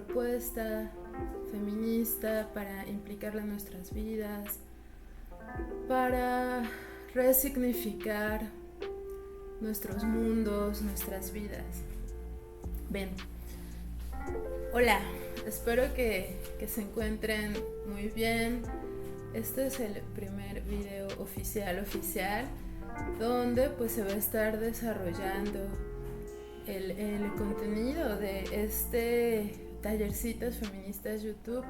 propuesta feminista para implicarla en nuestras vidas, para resignificar nuestros mundos, nuestras vidas. Ven, hola, espero que se encuentren muy bien. Este es el primer video oficial donde pues se va a estar desarrollando el contenido de este Tallercitas Feministas YouTube.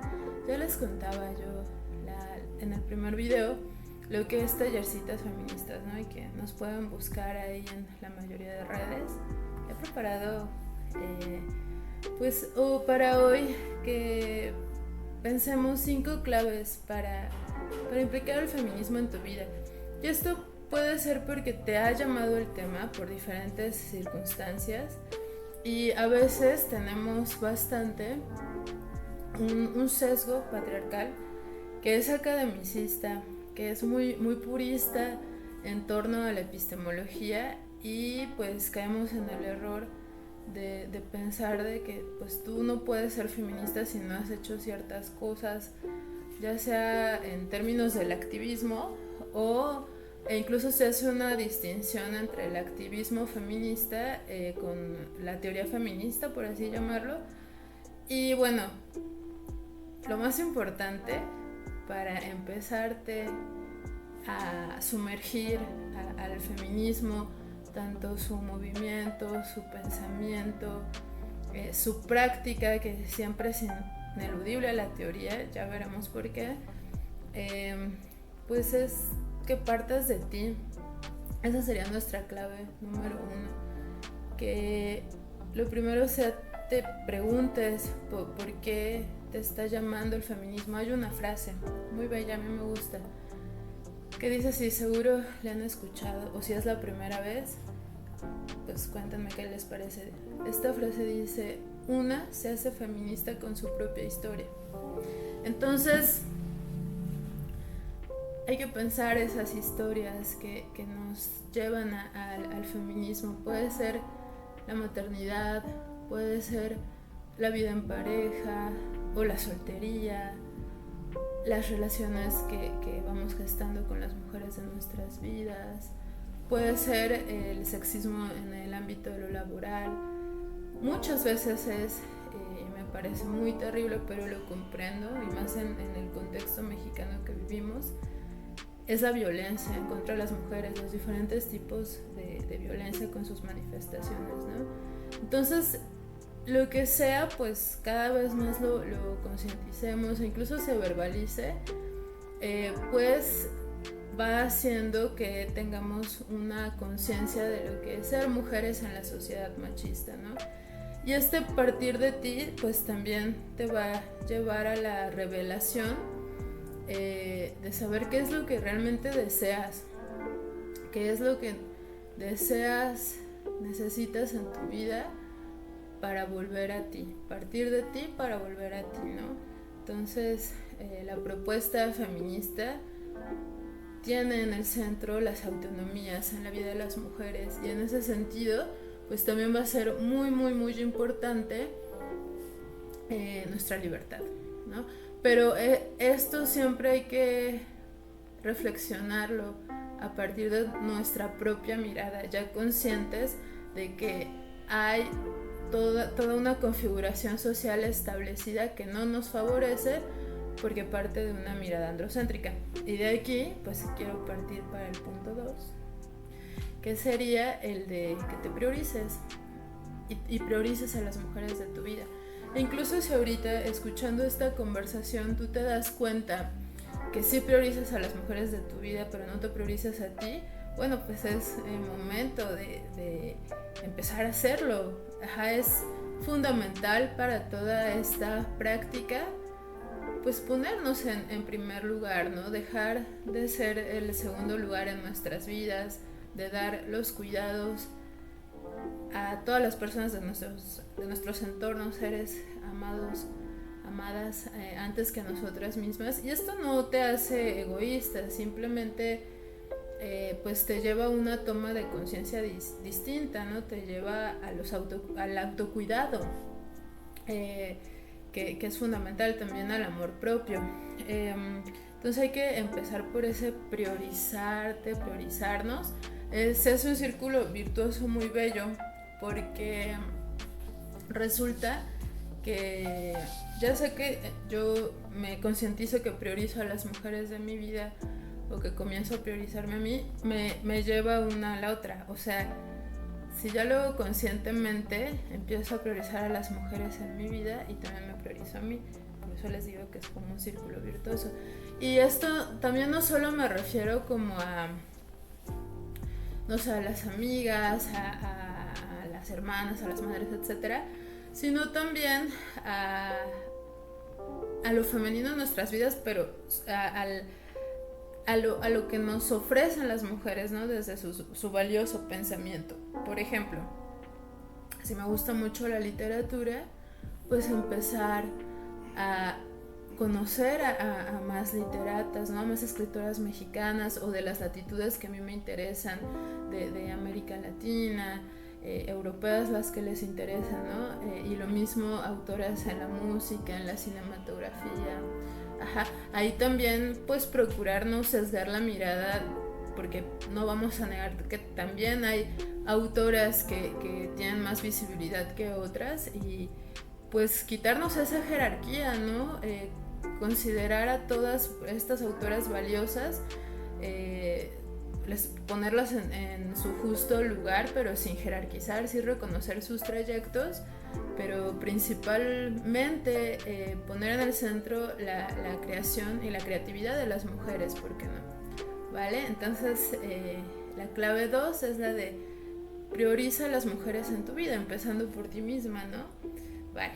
Ya les contaba yo en el primer video lo que es Tallercitas Feministas, ¿no? Y que nos pueden buscar ahí en la mayoría de redes. He preparado para hoy que pensemos 5 claves para implicar el feminismo en tu vida. Y esto puede ser porque te ha llamado el tema por diferentes circunstancias y a veces tenemos bastante un sesgo patriarcal que es academicista, que es muy, muy purista en torno a la epistemología, y pues caemos en el error de pensar de que pues tú no puedes ser feminista si no has hecho ciertas cosas, ya sea en términos del activismo e incluso se hace una distinción entre el activismo feminista con la teoría feminista, por así llamarlo. Y bueno, lo más importante para empezarte a sumergir al feminismo, tanto su movimiento, su pensamiento, su práctica, que siempre es ineludible a la teoría, ya veremos por qué, pues es que partas de ti. Esa sería nuestra clave número 1. Que lo primero sea, te preguntes por qué te está llamando el feminismo. Hay una frase muy bella, a mí me gusta, que dice así, seguro le han escuchado, o si es la primera vez, pues cuéntenme qué les parece. Esta frase dice: una se hace feminista con su propia historia. Entonces hay que pensar esas historias que nos llevan al feminismo. Puede ser la maternidad, puede ser la vida en pareja o la soltería, las relaciones que vamos gestando con las mujeres en nuestras vidas, puede ser el sexismo en el ámbito de lo laboral. Muchas veces me parece muy terrible, pero lo comprendo, y más en el contexto mexicano que vivimos, es la violencia en contra de las mujeres, los diferentes tipos de violencia con sus manifestaciones, ¿no? Entonces, lo que sea, pues cada vez más lo concienticemos e incluso se verbalice, pues va haciendo que tengamos una conciencia de lo que es ser mujeres en la sociedad machista, ¿no? Y partir de ti, pues también te va a llevar a la revelación de saber qué es lo que realmente deseas, qué es lo que deseas, necesitas en tu vida para volver a ti, partir de ti para volver a ti, ¿no? Entonces, la propuesta feminista tiene en el centro las autonomías en la vida de las mujeres, y en ese sentido, pues también va a ser muy, muy, muy importante nuestra libertad, ¿no? Pero esto siempre hay que reflexionarlo a partir de nuestra propia mirada, ya conscientes de que hay toda una configuración social establecida que no nos favorece porque parte de una mirada androcéntrica. Y de aquí, pues quiero partir para el punto 2, que sería el de que te priorices y priorices a las mujeres de tu vida. E incluso si ahorita, escuchando esta conversación, tú te das cuenta que sí priorizas a las mujeres de tu vida, pero no te priorizas a ti, bueno, pues es el momento de empezar a hacerlo. Es fundamental para toda esta práctica, pues ponernos en primer lugar, ¿no? Dejar de ser el segundo lugar en nuestras vidas, de dar los cuidados a todas las personas de nuestros entornos, seres amados, amadas, antes que a nosotras mismas. Y esto no te hace egoísta, simplemente pues te lleva a una toma de conciencia distinta, ¿no? Te lleva al autocuidado. que es fundamental también al amor propio. Entonces hay que empezar por ese priorizarnos. Se hace un círculo virtuoso muy bello, porque resulta que ya sé que yo me concientizo que priorizo a las mujeres de mi vida, o que comienzo a priorizarme a mí, me lleva una a la otra. O sea, si ya lo hago conscientemente, empiezo a priorizar a las mujeres en mi vida y también me priorizo a mí. Por eso les digo que es como un círculo virtuoso. Y esto también no solo me refiero como a, no sé, a las amigas, a las hermanas, a las madres, etcétera, sino también a lo femenino en nuestras vidas, pero a lo que nos ofrecen las mujeres, ¿no? Desde su valioso pensamiento. Por ejemplo, si me gusta mucho la literatura, pues empezar a conocer a más literatas, ¿no? A más escritoras mexicanas o de las latitudes que a mí me interesan, de América Latina, europeas las que les interesan, ¿no? Y lo mismo autoras en la música, en la cinematografía. Ajá. Ahí también pues procurar no sesgar la mirada, porque no vamos a negar que también hay autoras que tienen más visibilidad que otras, y pues quitarnos esa jerarquía, ¿no? Considerar a todas estas autoras valiosas, ponerlas en su justo lugar, pero sin jerarquizar, sí reconocer sus trayectos, pero principalmente poner en el centro la creación y la creatividad de las mujeres, ¿por qué no? ¿Vale? Entonces la clave 2 es la de prioriza a las mujeres en tu vida, empezando por ti misma, ¿no? Vale.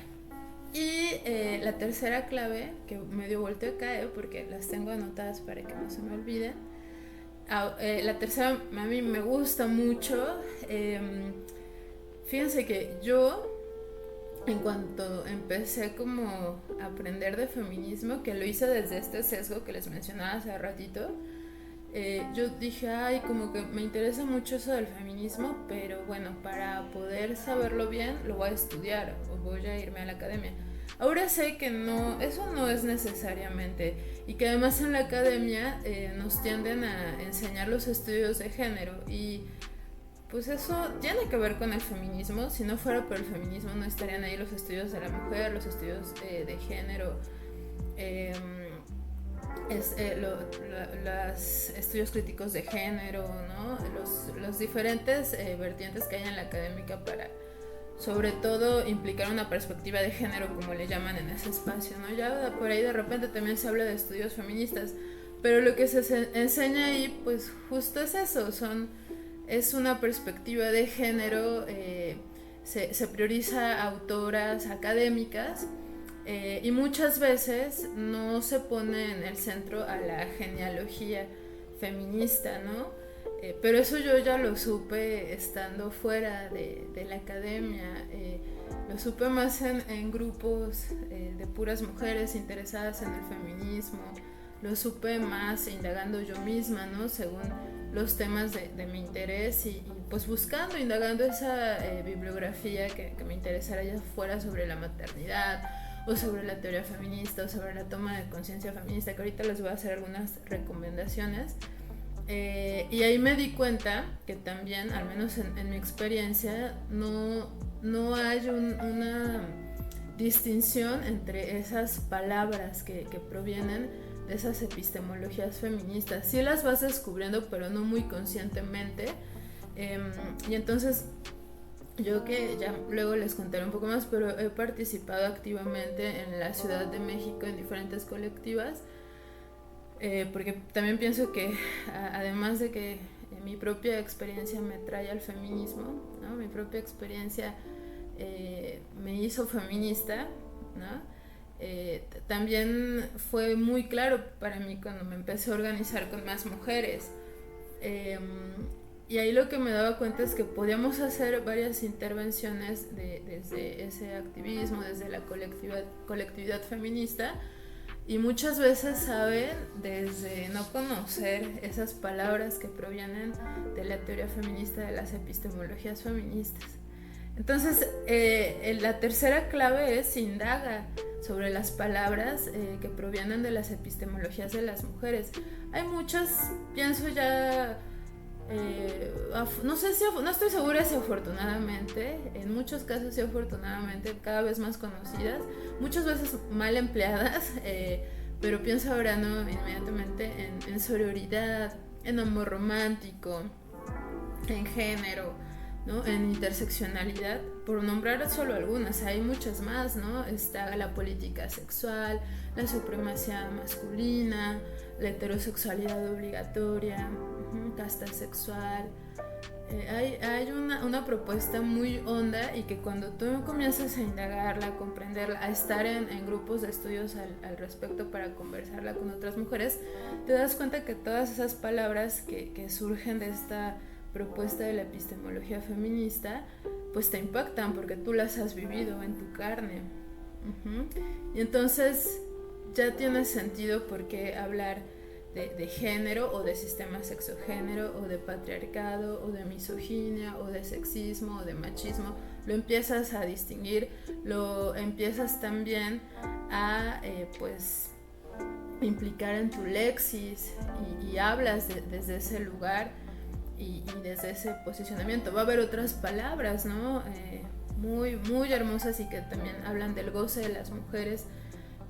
Y la tercera clave, que medio volteo acá, porque las tengo anotadas para que no se me olviden. La tercera a mí me gusta mucho. Fíjense que yo, en cuanto empecé como a aprender de feminismo, que lo hice desde este sesgo que les mencionaba hace ratito, yo dije, ay, como que me interesa mucho eso del feminismo, pero bueno, para poder saberlo bien lo voy a estudiar o voy a irme a la academia. Ahora sé que no, eso no es necesariamente, y que además en la academia nos tienden a enseñar los estudios de género, y pues eso tiene que ver con el feminismo. Si no fuera por el feminismo no estarían ahí los estudios de la mujer, los estudios de género, los estudios críticos de género, ¿no? Los diferentes vertientes que hay en la académica para, sobre todo, implicar una perspectiva de género, como le llaman en ese espacio, ¿no? Ya por ahí de repente también se habla de estudios feministas, pero lo que se enseña ahí, pues justo es eso, es una perspectiva de género. Se prioriza autoras académicas, y muchas veces no se pone en el centro a la genealogía feminista, ¿no? Pero eso yo ya lo supe estando fuera de la academia. Lo supe más en grupos de puras mujeres interesadas en el feminismo. Lo supe más indagando yo misma, ¿no? Según los temas de mi interés, y pues buscando, indagando esa bibliografía que me interesara, ya fuera sobre la maternidad, o sobre la teoría feminista, o sobre la toma de conciencia feminista, que ahorita les voy a hacer algunas recomendaciones. Y ahí me di cuenta que también, al menos en mi experiencia, no hay una distinción entre esas palabras que provienen de esas epistemologías feministas. Sí las vas descubriendo, pero no muy conscientemente. Y entonces, yo, que ya luego les contaré un poco más, pero he participado activamente en la Ciudad de México en diferentes colectivas, porque también pienso que además de que mi propia experiencia me trae al feminismo, ¿no? Mi propia experiencia me hizo feminista, ¿no? También fue muy claro para mí cuando me empecé a organizar con más mujeres. Y ahí lo que me daba cuenta es que podíamos hacer varias intervenciones desde ese activismo, desde la colectividad feminista, y muchas veces saben desde no conocer esas palabras que provienen de la teoría feminista, de las epistemologías feministas. Entonces, la tercera clave es indaga sobre las palabras que provienen de las epistemologías de las mujeres. Hay muchas, pienso ya, no estoy segura si afortunadamente, en muchos casos sí afortunadamente, cada vez más conocidas, muchas veces mal empleadas, pero pienso ahora no inmediatamente en sororidad, en amor romántico, en género, ¿no? En interseccionalidad, por nombrar solo algunas. Hay muchas más, ¿no? Está la política sexual, la supremacía masculina, la heterosexualidad obligatoria, casta sexual. Hay una propuesta muy honda, y que cuando tú comienzas a indagarla, a comprenderla, a estar en grupos de estudios al respecto para conversarla con otras mujeres, te das cuenta que todas esas palabras que surgen de esta propuesta de la epistemología feminista pues te impactan porque tú las has vivido en tu carne. Y entonces ya tiene sentido por qué hablar de género, o de sistema sexogénero, o de patriarcado, o de misoginia, o de sexismo, o de machismo. Lo empiezas a distinguir, lo empiezas también a pues implicar en tu lexis, y hablas desde ese lugar y desde ese posicionamiento. Va a haber otras palabras, ¿no? Muy, muy hermosas, y que también hablan del goce de las mujeres.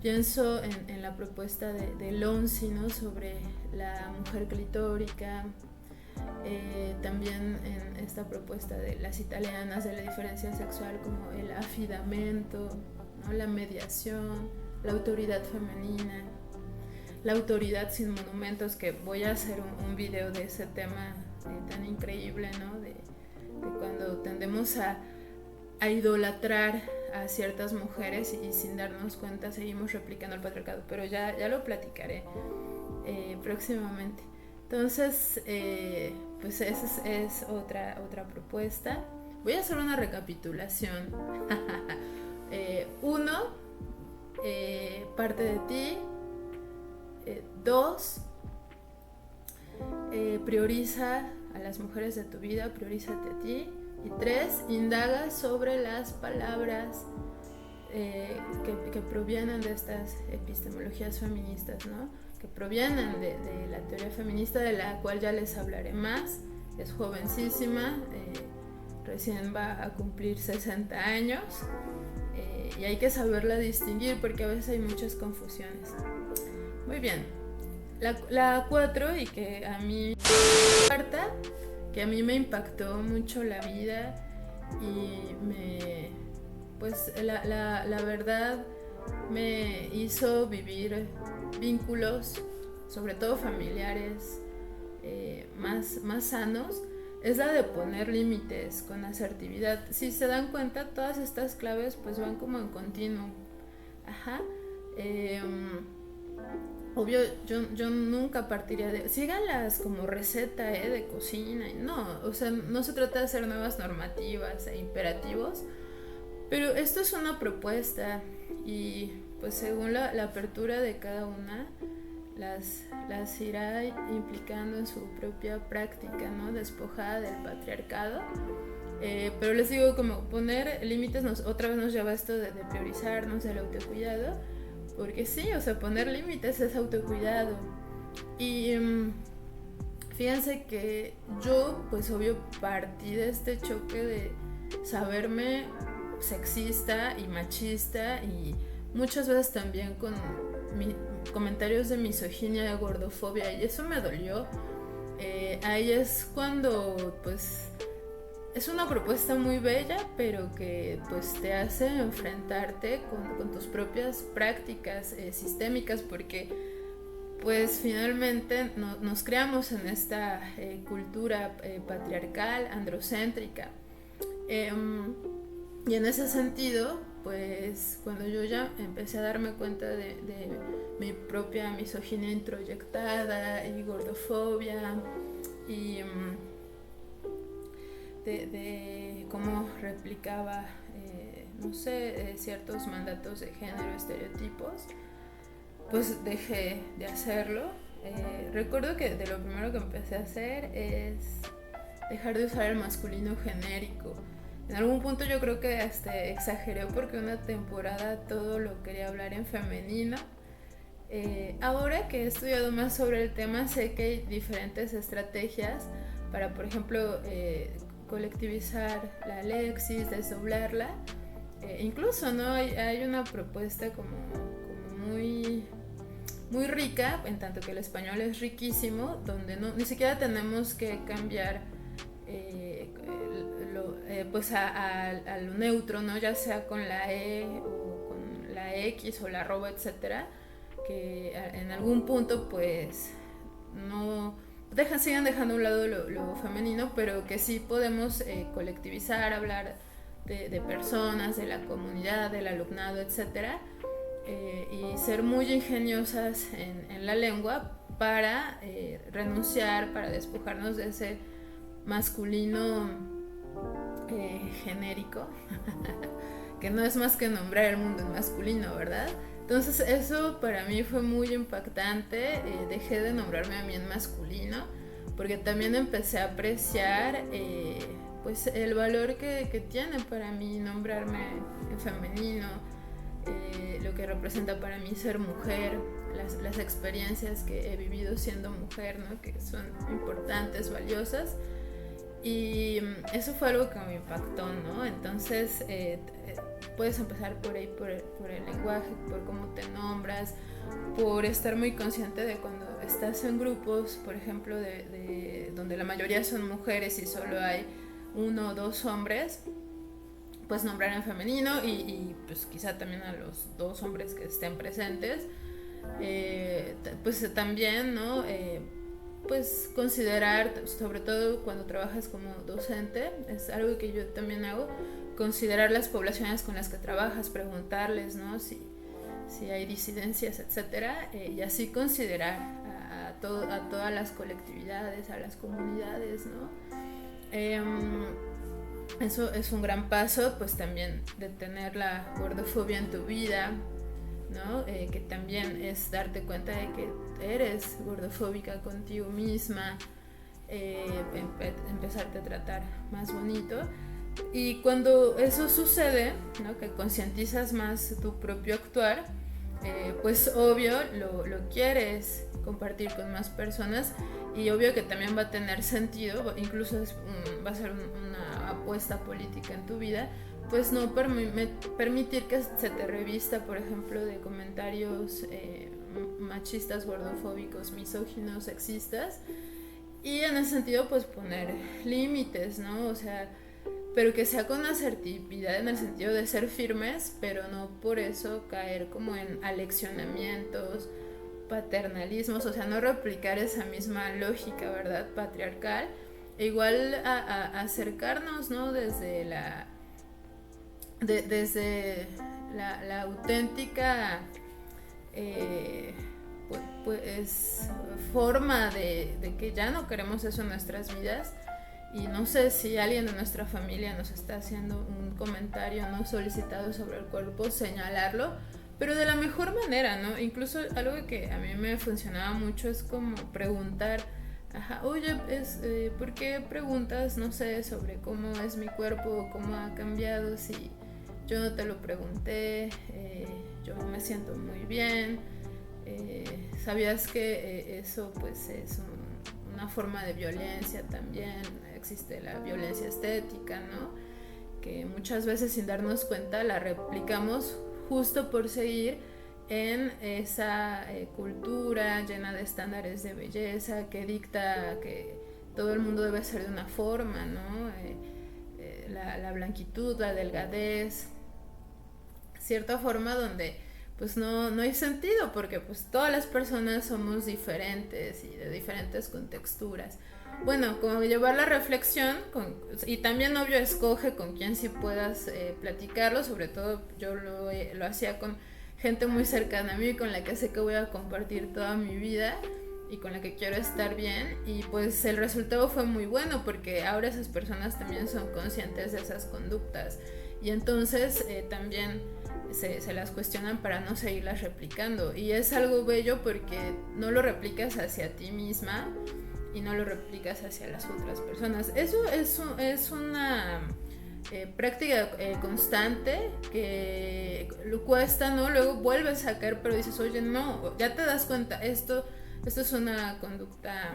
Pienso en la propuesta de Lonzi, ¿no? Sobre la mujer clitórica, también en esta propuesta de las italianas de la diferencia sexual, como el afidamento, ¿no? La mediación, la autoridad femenina, la autoridad sin monumentos, que voy a hacer un video de ese tema tan increíble, ¿no? De cuando tendemos a idolatrar a ciertas mujeres y sin darnos cuenta seguimos replicando el patriarcado, pero ya lo platicaré próximamente. Entonces, pues esa es otra propuesta. Voy a hacer una recapitulación. Uno, parte de ti. Dos, prioriza a las mujeres de tu vida, priorízate a ti. Y tres, indaga sobre las palabras que provienen de estas epistemologías feministas, ¿no? Que provienen de la teoría feminista, de la cual ya les hablaré más. Es jovencísima, recién va a cumplir 60 años, y hay que saberla distinguir porque a veces hay muchas confusiones. Muy bien, la 4, y que a mí cuarta, que a mí me impactó mucho la vida, y pues la verdad me hizo vivir vínculos, sobre todo familiares, más sanos, es la de poner límites con asertividad. Si se dan cuenta, todas estas claves pues van como en continuo. Obvio, yo nunca partiría de... Síganlas como receta de cocina. No, o sea, no se trata de hacer nuevas normativas e imperativos, pero esto es una propuesta, y pues según la apertura de cada una, las irá implicando en su propia práctica, ¿no? Despojada del patriarcado. Pero les digo, como poner límites otra vez nos lleva a esto de priorizarnos, el autocuidado. Porque sí, o sea, poner límites es autocuidado. Y fíjense que yo, pues obvio, partí de este choque de saberme sexista y machista, y muchas veces también con comentarios de misoginia, de gordofobia, y eso me dolió. Ahí es cuando, pues, es una propuesta muy bella, pero que pues te hace enfrentarte con tus propias prácticas sistémicas, porque pues finalmente nos creamos en esta cultura patriarcal, androcéntrica. Y en ese sentido, pues cuando yo ya empecé a darme cuenta de mi propia misoginia introyectada y gordofobia, y de cómo replicaba, no sé, ciertos mandatos de género, estereotipos, pues dejé de hacerlo. Recuerdo que de lo primero que empecé a hacer es dejar de usar el masculino genérico. En algún punto yo creo que hasta exageré porque una temporada todo lo quería hablar en femenino. Ahora que he estudiado más sobre el tema, sé que hay diferentes estrategias para, por ejemplo, colectivizar la lexis, desdoblarla. Incluso, ¿no? Hay una propuesta como muy, muy rica, en tanto que el español es riquísimo, donde ni siquiera tenemos que cambiar pues a lo neutro, ¿no? Ya sea con la E o con la X o la arroba, etcétera, que en algún punto pues no sigan dejando a un lado lo femenino, pero que sí podemos colectivizar, hablar de personas, de la comunidad, del alumnado, etcétera, y ser muy ingeniosas en la lengua para renunciar, para despojarnos de ese masculino genérico que no es más que nombrar el mundo en masculino, ¿verdad? Entonces eso para mí fue muy impactante. Dejé de nombrarme a mí en masculino porque también empecé a apreciar pues el valor que tiene para mí nombrarme en femenino, lo que representa para mí ser mujer, las experiencias que he vivido siendo mujer, ¿no? Que son importantes, valiosas. Y eso fue algo que me impactó, ¿no? Entonces puedes empezar por ahí, por el lenguaje, por cómo te nombras, por estar muy consciente de cuando estás en grupos, por ejemplo, de donde la mayoría son mujeres y solo hay 1 o 2 hombres, pues nombrar en femenino y pues quizá también a los 2 hombres que estén presentes, pues también, ¿no? Pues considerar, sobre todo cuando trabajas como docente, es algo que yo también hago, considerar las poblaciones con las que trabajas, preguntarles, ¿no? Si hay disidencias, etcétera, y así considerar a todas las colectividades, a las comunidades, ¿no? Eso es un gran paso, pues también de tener la gordofobia en tu vida, ¿no? Que también es darte cuenta de que eres gordofóbica contigo misma, empezarte a tratar más bonito. Y cuando eso sucede, ¿no? Que concientizas más tu propio actuar, pues obvio lo quieres compartir con más personas y obvio que también va a tener sentido, incluso va a ser una apuesta política en tu vida, pues no permitir que se te revista, por ejemplo, de comentarios machistas, gordofóbicos, misóginos, sexistas, y en ese sentido pues poner límites, ¿no? O sea, pero que sea con asertividad en el sentido de ser firmes, pero no por eso caer como en aleccionamientos, paternalismos, o sea, no replicar esa misma lógica, ¿verdad? Patriarcal, e igual a acercarnos, ¿no? Desde la auténtica pues forma de que ya no queremos eso en nuestras vidas. Y no sé si alguien de nuestra familia nos está haciendo un comentario no solicitado sobre el cuerpo, señalarlo, pero de la mejor manera, ¿no? Incluso algo que a mí me funcionaba mucho es como preguntar, oye, ¿por qué preguntas, no sé, sobre cómo es mi cuerpo, cómo ha cambiado, si yo no te lo pregunté, yo me siento muy bien, ¿sabías que eso pues es una forma de violencia también? Existe la violencia estética, ¿no? Que muchas veces sin darnos cuenta la replicamos justo por seguir en esa cultura llena de estándares de belleza que dicta que todo el mundo debe ser de una forma, ¿no? La blanquitud, la delgadez, cierta forma donde pues no hay sentido, porque pues todas las personas somos diferentes y de diferentes contexturas. Bueno, como llevar la reflexión y también obvio escoge con quién sí puedas platicarlo, sobre todo yo lo hacía con gente muy cercana a mí, con la que sé que voy a compartir toda mi vida y con la que quiero estar bien, y pues el resultado fue muy bueno porque ahora esas personas también son conscientes de esas conductas y entonces también se las cuestionan para no seguirlas replicando, y es algo bello porque no lo replicas hacia ti misma y no lo replicas hacia las otras personas. Eso es una práctica constante que lo cuesta, ¿no? Luego vuelves a caer, pero dices, oye, no, ya te das cuenta, esto es una conducta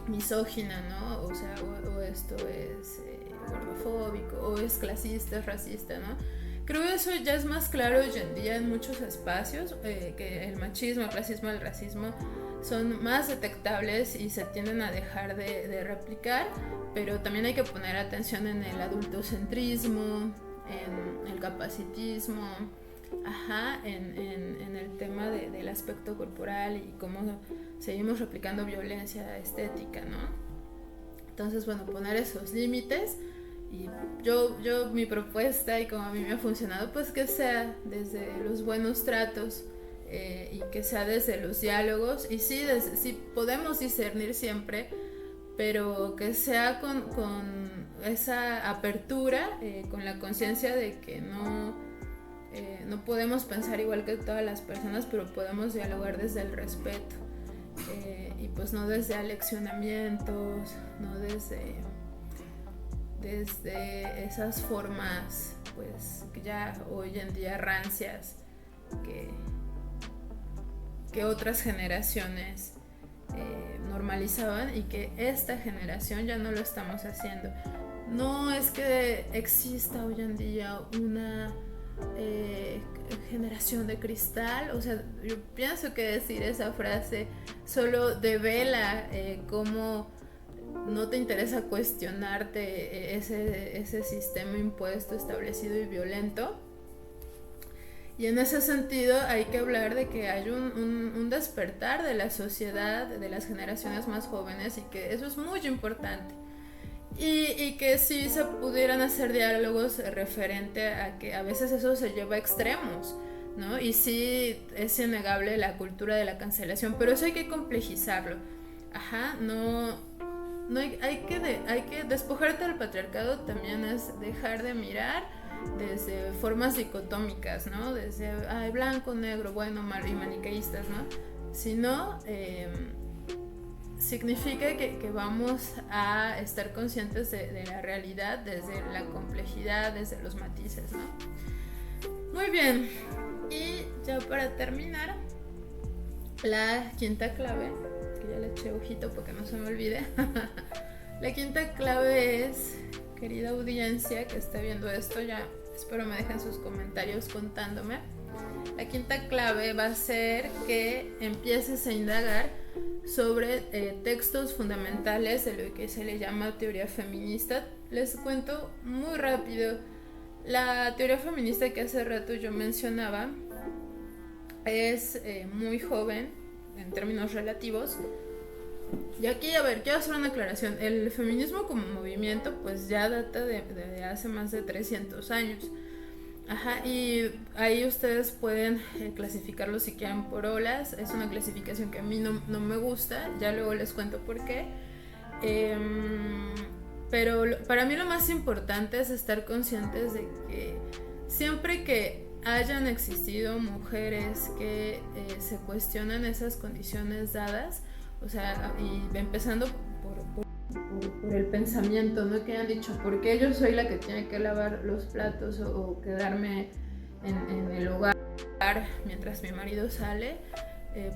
misógina, ¿no? O sea, o esto es gordofóbico, o es clasista, es racista, ¿no? Creo que eso ya es más claro hoy en día en muchos espacios, que el machismo, el clasismo, el racismo son más detectables y se tienden a dejar de replicar, pero también hay que poner atención en el adultocentrismo, en el capacitismo, en el tema del aspecto corporal y cómo seguimos replicando violencia estética, ¿no? Entonces, bueno, poner esos límites. Y yo mi propuesta, y como a mí me ha funcionado, pues que sea desde los buenos tratos, y que sea desde los diálogos, y sí, sí podemos discernir siempre, pero que sea con esa apertura, con la conciencia de que no podemos pensar igual que todas las personas, pero podemos dialogar desde el respeto, y pues no desde aleccionamientos, no desde esas formas pues ya hoy en día rancias que otras generaciones normalizaban, y que esta generación ya no lo estamos haciendo. No es que exista hoy en día una generación de cristal, o sea, yo pienso que decir esa frase solo devela cómo no te interesa cuestionarte ese sistema impuesto, establecido y violento. Y en ese sentido hay que hablar de que hay un despertar de la sociedad, de las generaciones más jóvenes, y que eso es muy importante. Y que sí se pudieran hacer diálogos referente a que a veces eso se lleva a extremos, ¿no? Y sí es innegable la cultura de la cancelación, pero eso hay que complejizarlo. Hay que despojarte del patriarcado, también es dejar de mirar desde formas dicotómicas, ¿no? Desde blanco, negro, bueno, malo y maniqueístas, ¿no? Sino significa que vamos a estar conscientes de la realidad desde la complejidad, desde los matices, ¿no? Muy bien, y ya para terminar, la quinta clave, que ya le eché ojito porque no se me olvide. La quinta clave es, querida audiencia que está viendo esto, ya espero me dejen sus comentarios contándome. La quinta clave va a ser que empieces a indagar sobre textos fundamentales de lo que se le llama teoría feminista. Les cuento muy rápido. La teoría feminista que hace rato yo mencionaba es muy joven en términos relativos. Y aquí, a ver, quiero hacer una aclaración. El feminismo como movimiento pues ya data de hace más de 300 años. Y ahí ustedes pueden clasificarlo si quieren por olas. Es una clasificación que a mí no me gusta, ya luego les cuento por qué. Pero para mí lo más importante es estar conscientes de que siempre que hayan existido mujeres que se cuestionan esas condiciones dadas, o sea, y empezando por el pensamiento, ¿no? Que han dicho, ¿por qué yo soy la que tiene que lavar los platos o quedarme en el hogar mientras mi marido sale?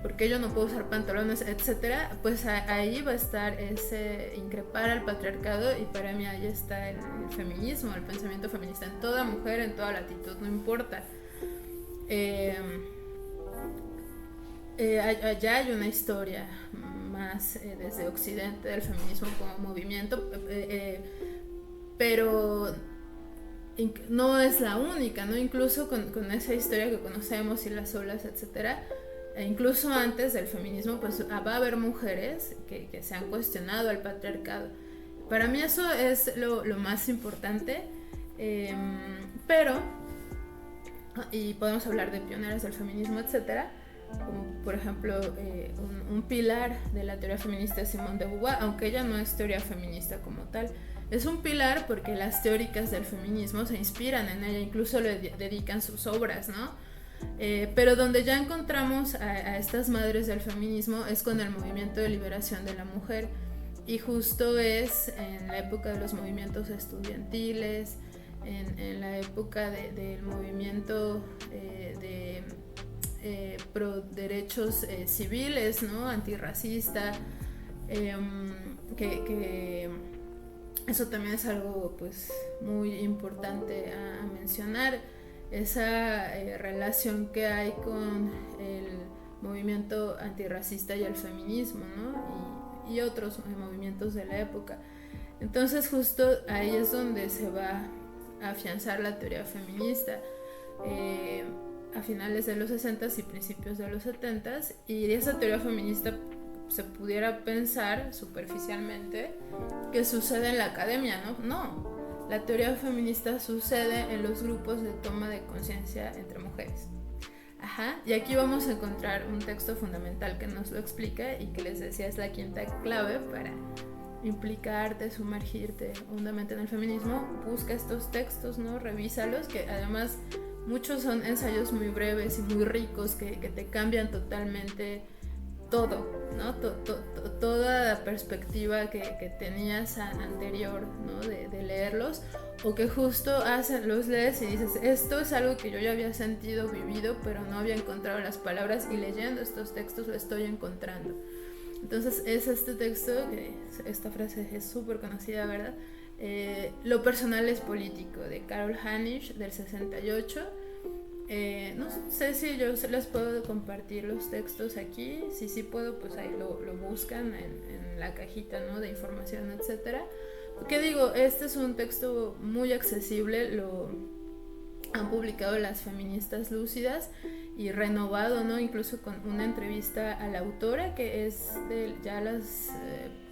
¿Por qué yo no puedo usar pantalones, etcétera? Pues ahí va a estar ese increpar al patriarcado, y para mí ahí está el feminismo, el pensamiento feminista en toda mujer, en toda latitud, no importa. Allá hay una historia más desde Occidente del feminismo como movimiento, pero no es la única, ¿no? Incluso con esa historia que conocemos y las olas, etcétera, incluso antes del feminismo, pues va a haber mujeres que se han cuestionado al patriarcado. Para mí eso es lo más importante, pero, y podemos hablar de pioneras del feminismo, etcétera, como por ejemplo un pilar de la teoría feminista es Simone de Beauvoir, aunque ella no es teoría feminista como tal. Es un pilar porque las teóricas del feminismo se inspiran en ella, incluso le dedican sus obras, ¿no? Pero donde ya encontramos a estas madres del feminismo es con el movimiento de liberación de la mujer, y justo es en la época de los movimientos estudiantiles, en la época del movimiento pro derechos civiles, ¿no? Antirracista, que eso también es algo pues muy importante a mencionar, esa relación que hay con el movimiento antirracista y el feminismo, ¿no? y otros movimientos de la época. Entonces justo ahí es donde se va a afianzar la teoría feminista, a finales de los 60s y principios de los 70s, y esa teoría feminista se pudiera pensar superficialmente que sucede en la academia, ¿no? No, la teoría feminista sucede en los grupos de toma de conciencia entre mujeres. Ajá, y aquí vamos a encontrar un texto fundamental que nos lo explica y que les decía es la quinta clave para implicarte, sumergirte hondamente en el feminismo. Busca estos textos, ¿no? Revísalos, que además muchos son ensayos muy breves y muy ricos que te cambian totalmente todo, ¿no? Toda la perspectiva que tenías anterior, ¿no? de leerlos, o que justo los lees y dices, esto es algo que yo ya había sentido, vivido, pero no había encontrado las palabras, y leyendo estos textos lo estoy encontrando. Entonces es este texto, que esta frase es súper conocida, ¿verdad? Lo personal es político, de Carol Hanisch, del 68. No sé si yo les puedo compartir los textos aquí. Si sí puedo, pues ahí lo buscan en la cajita, ¿no? De información, etcétera. ¿Qué digo? Este es un texto muy accesible, lo han publicado las feministas lúcidas y renovado, ¿no? Incluso con una entrevista a la autora, que es de ya las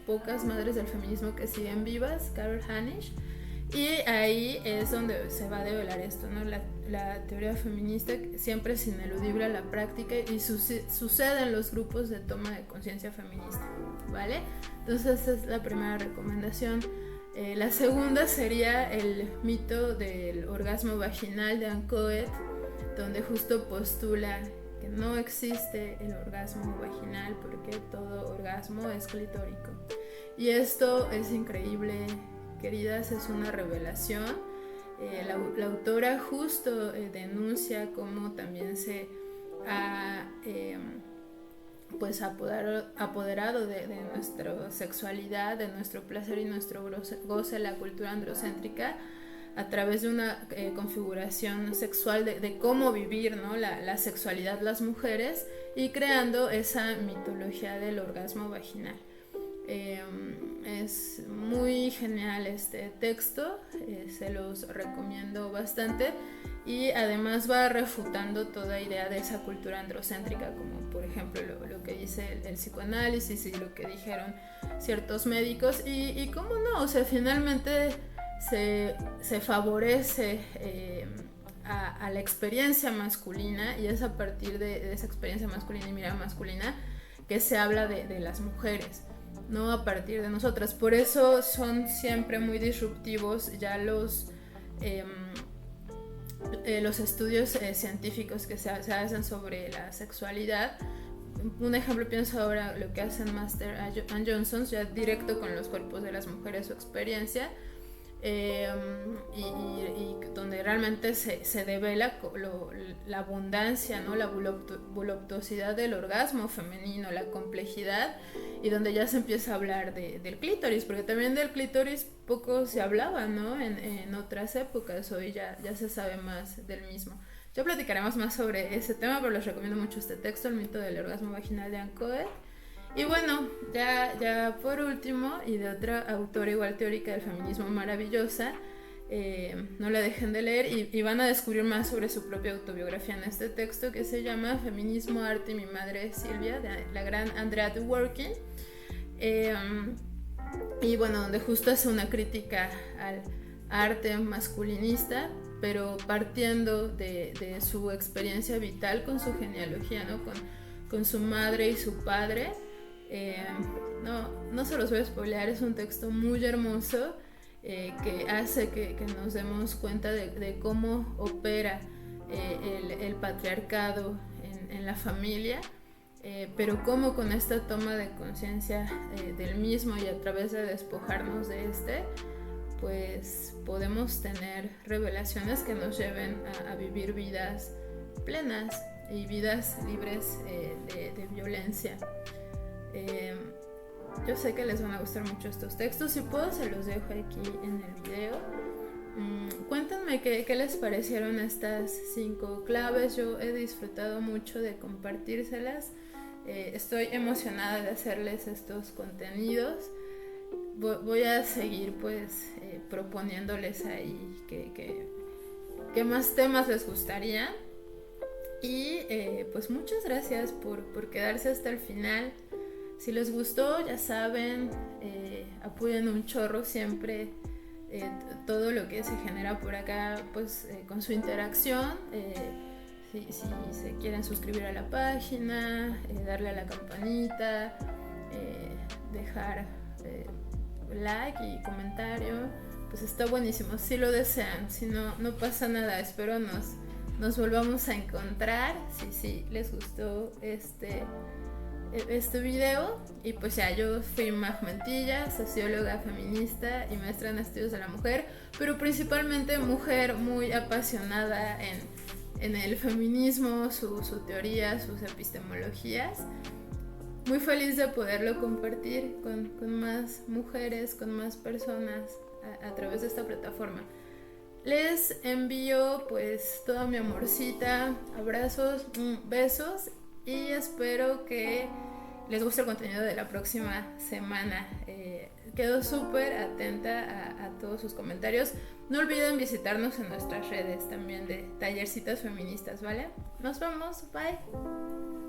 pocas madres del feminismo que siguen vivas, Carol Hanisch. Y ahí es donde se va a develar esto, ¿no? La teoría feminista siempre es ineludible a la práctica y sucede en los grupos de toma de conciencia feminista, ¿vale? Entonces esta es la primera recomendación. La segunda sería el mito del orgasmo vaginal de Ann Coed, donde justo postula que no existe el orgasmo vaginal porque todo orgasmo es clitórico. Y esto es increíble, queridas, es una revelación. La autora justo denuncia cómo también se ha pues apoderado de nuestra sexualidad, de nuestro placer y nuestro goce, la cultura androcéntrica, a través de una configuración sexual de cómo vivir, ¿no? la sexualidad las mujeres, y creando esa mitología del orgasmo vaginal. Es muy genial este texto, se los recomiendo bastante, y además va refutando toda idea de esa cultura androcéntrica, como por ejemplo lo que dice el psicoanálisis y lo que dijeron ciertos médicos, y cómo no, o sea, finalmente se favorece a la experiencia masculina, y es a partir de esa experiencia masculina y mirada masculina que se habla de las mujeres, no a partir de nosotras. Por eso son siempre muy disruptivos ya los estudios científicos que se hacen sobre la sexualidad. Un ejemplo, pienso ahora lo que hacen Master and Johnson, ya directo con los cuerpos de las mujeres, su experiencia, y donde realmente se devela la abundancia, ¿no? La voluptuosidad del orgasmo femenino, la complejidad, y donde ya se empieza a hablar del clítoris, porque también del clítoris poco se hablaba, ¿no? en otras épocas. Hoy ya se sabe más del mismo. Ya platicaremos más sobre ese tema, pero les recomiendo mucho este texto, El mito del orgasmo vaginal de Ann Coed. Y bueno, ya por último, y de otra autora igual teórica del feminismo maravillosa, no la dejen de leer, y van a descubrir más sobre su propia autobiografía en este texto, que se llama Feminismo, Arte y mi madre Silvia, de la gran Andrea Dworkin. Y bueno, donde justo hace una crítica al arte masculinista, pero partiendo de su experiencia vital con su genealogía, ¿no? Con su madre y su padre. No se los voy a spoilear, es un texto muy hermoso, que hace que nos demos cuenta de cómo opera el patriarcado en la familia, pero cómo con esta toma de conciencia del mismo y a través de despojarnos de pues podemos tener revelaciones que nos lleven a vivir vidas plenas y vidas libres de violencia. Yo sé que les van a gustar mucho estos textos, si puedo se los dejo aquí en el video. Cuéntenme qué les parecieron estas 5 claves. Yo he disfrutado mucho de compartírselas. Estoy emocionada de hacerles estos contenidos. Voy a seguir pues proponiéndoles ahí que más temas les gustaría. Y pues muchas gracias por quedarse hasta el final. Si les gustó, ya saben, apoyen un chorro siempre todo lo que se genera por acá, pues con su interacción. Si se quieren suscribir a la página, darle a la campanita, dejar like y comentario, pues está buenísimo. Si lo desean, si no, no pasa nada. Espero nos volvamos a encontrar. Si les gustó este video. Y pues ya, yo fui Mag Mantilla, socióloga feminista y maestra en estudios de la mujer, pero principalmente mujer muy apasionada en el feminismo, su teoría, sus epistemologías. Muy feliz de poderlo compartir con más mujeres, con más personas a través de esta plataforma. Les envío pues toda mi amorcita, abrazos, besos, y espero que les guste el contenido de la próxima semana. Quedo súper atenta a todos sus comentarios. No olviden visitarnos en nuestras redes también de Tallercitas Feministas, ¿vale? Nos vemos, bye.